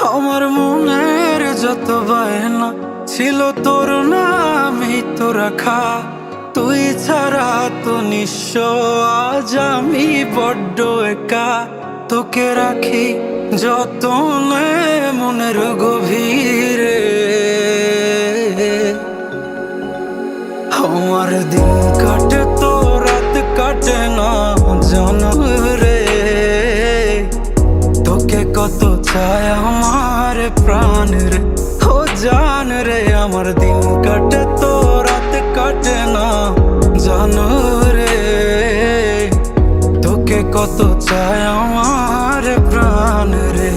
আমার মনের যত বায়না ছিল তোর নামই তো রাখা। তুই ছাড়া তো নিঃস্ব আজ আমি বড্ড একা। তোকে রাখি যতনে মনের গভীরে। আমার দিন কাটে তো রাত কাটে না জানো রে। তোকে কত চায় আমার প্রাণ রে, ও জান রে। আমার দিন কাটে তো রাত কাটে না জানো রে। তোকে কত চায় আমার প্রাণ রে।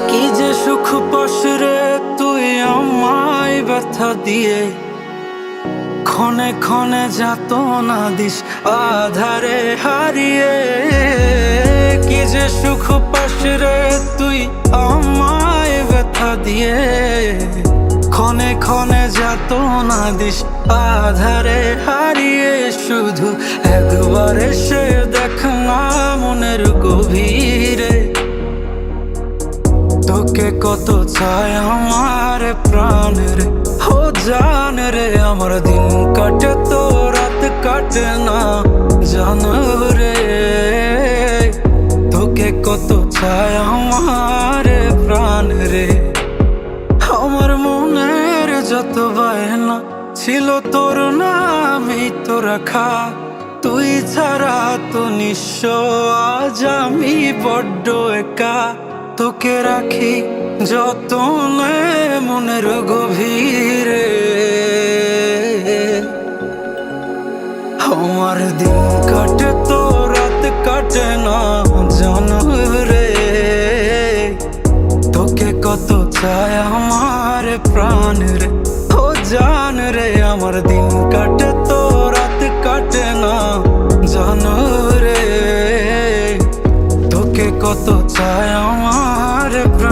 কি যে সুখ পাস রে তুই আমায় ব্যথা দিয়ে, ক্ষণে ক্ষণে যাতনা দিস আধারে হারিয়ে। কি যে সুখ পাস রে তুই আমায় ব্যথা দিয়ে, ক্ষণে ক্ষণে যাতনা দিস আধারে হারিয়ে। শুধু একবার এসে দেখ না মনের গভীরে। তোকে কত চায় আমার প্রাণ রে, ও জান রে। আমার দিন কাটে তো রাত কাটে না জানো রে। তোকে কত চায় আমার প্রাণ রে। আমার মনের যত বায়না ছিল তোর নামই তো রাখা। তুই ছাড়া তো নিঃস্ব আজ আমি বড্ড একা। তোকে রাখি যতনে মনের গভীরে। আমার দিন কাটে তো রাত কাটে না জানো রে। তোকে কত চায় আমার প্রাণ রে, ও জান রে। আমার দিন কাটে তো রাত কাটে না জানো রে। তোকে কত চায় আমার প্রাণ।